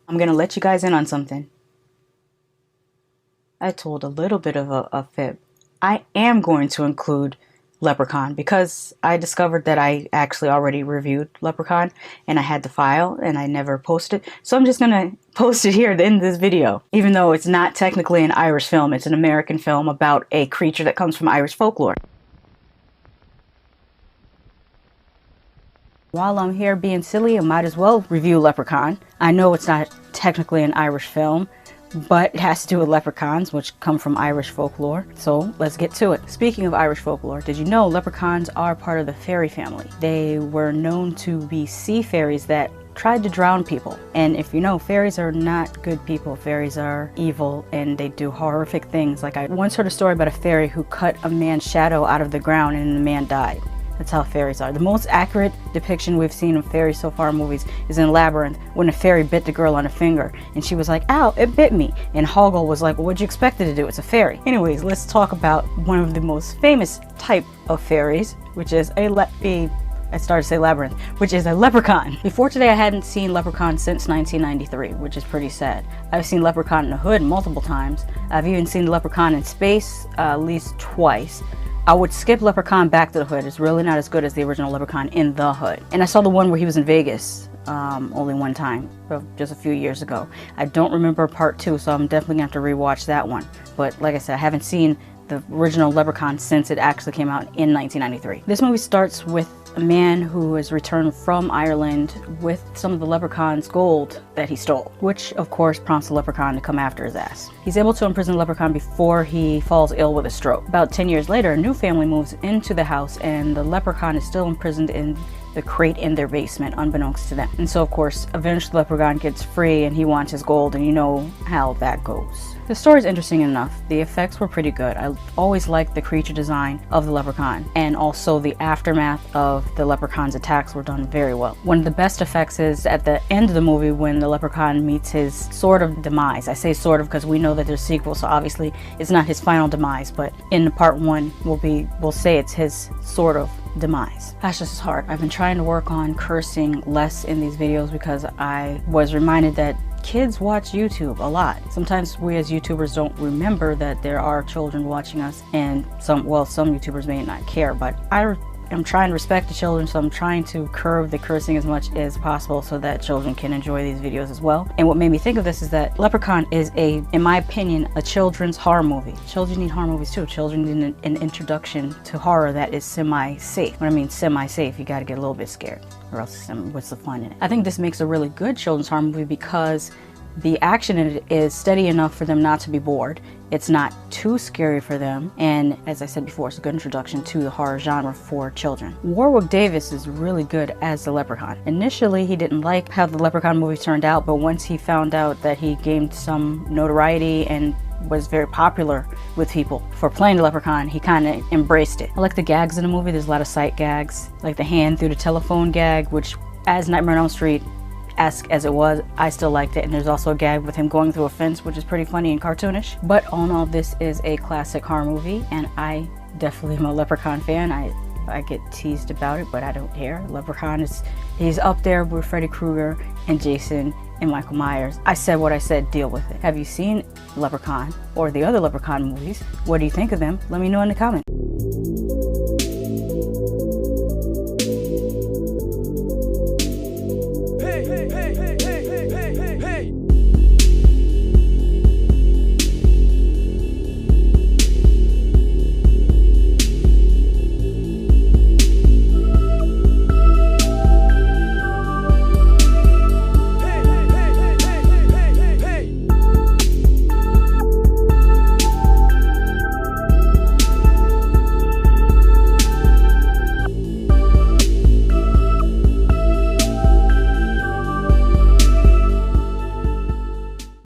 I'm gonna let you guys in on something. I told a little bit of a fib. I am going to include Leprechaun because I discovered that I actually already reviewed Leprechaun and I had the file and I never posted it. So I'm just gonna post it here in this video. Even though it's not technically an Irish film, it's an American film about a creature that comes from Irish folklore. While I'm here being silly, I might as well review Leprechaun. I know it's not technically an Irish film, but it has to do with leprechauns, which come from Irish folklore. So let's get to it. Speaking of Irish folklore, did you know leprechauns are part of the fairy family? They were known to be sea fairies that tried to drown people. And if you know, fairies are not good people. Fairies are evil and they do horrific things. Like I once heard a story about a fairy who cut a man's shadow out of the ground and the man died. That's how fairies are. The most accurate depiction we've seen of fairies so far in movies is in Labyrinth, when a fairy bit the girl on the finger and she was like, ow, it bit me. And Hoggle was like, well, what'd you expect it to do? It's a fairy. Anyways, let's talk about one of the most famous type of fairies, which is I started to say Labyrinth, which is a leprechaun. Before today, I hadn't seen Leprechaun since 1993, which is pretty sad. I've seen Leprechaun in the Hood multiple times. I've even seen Leprechaun in space at least twice. I would skip Leprechaun Back to the Hood. It's really not as good as the original Leprechaun in the Hood. And I saw the one where he was in Vegas only one time, just a few years ago. I don't remember part 2, so I'm definitely gonna have to rewatch that one. But like I said, I haven't seen the original Leprechaun since it actually came out in 1993. This movie starts with a man who has returned from Ireland with some of the leprechaun's gold that he stole, which of course prompts the leprechaun to come after his ass. He's able to imprison the leprechaun before he falls ill with a stroke. About 10 years later, a new family moves into the house and the leprechaun is still imprisoned in the crate in their basement, unbeknownst to them. And so of course, eventually the leprechaun gets free and he wants his gold, and you know how that goes. The story's interesting enough. The effects were pretty good. I always liked the creature design of the leprechaun, and also the aftermath of the leprechaun's attacks were done very well. One of the best effects is at the end of the movie when the leprechaun meets his sort of demise. I say sort of because we know that there's sequels, so obviously it's not his final demise, but in part 1 we'll say it's his sort of demise. Gosh, this is hard. I've been trying to work on cursing less in these videos because I was reminded that kids watch YouTube a lot. Sometimes we as YouTubers don't remember that there are children watching us, and some YouTubers may not care, but I'm trying to respect the children, so I'm trying to curb the cursing as much as possible so that children can enjoy these videos as well. And what made me think of this is that Leprechaun is in my opinion, a children's horror movie. Children need horror movies too. Children need an introduction to horror that is semi-safe. When I mean semi-safe, you gotta get a little bit scared, or else what's the fun in it? I think this makes a really good children's horror movie because the action in it is steady enough for them not to be bored. It's not too scary for them, and as I said before, it's a good introduction to the horror genre for children. Warwick Davis is really good as the Leprechaun. Initially, he didn't like how the Leprechaun movie turned out, but once he found out that he gained some notoriety and was very popular with people for playing the Leprechaun, he kind of embraced it. I like the gags in the movie. There's a lot of sight gags, like the hand through the telephone gag, which as Nightmare on Elm Street-esque as it was, I still liked it. And there's also a gag with him going through a fence, which is pretty funny and cartoonish. But all in all, this is a classic horror movie, and I definitely am a Leprechaun fan. I get teased about it, but I don't care. Leprechaun he's up there with Freddy Krueger and Jason and Michael Myers. I said what I said, deal with it. Have you seen Leprechaun or the other Leprechaun movies? What do you think of them? Let me know in the comments.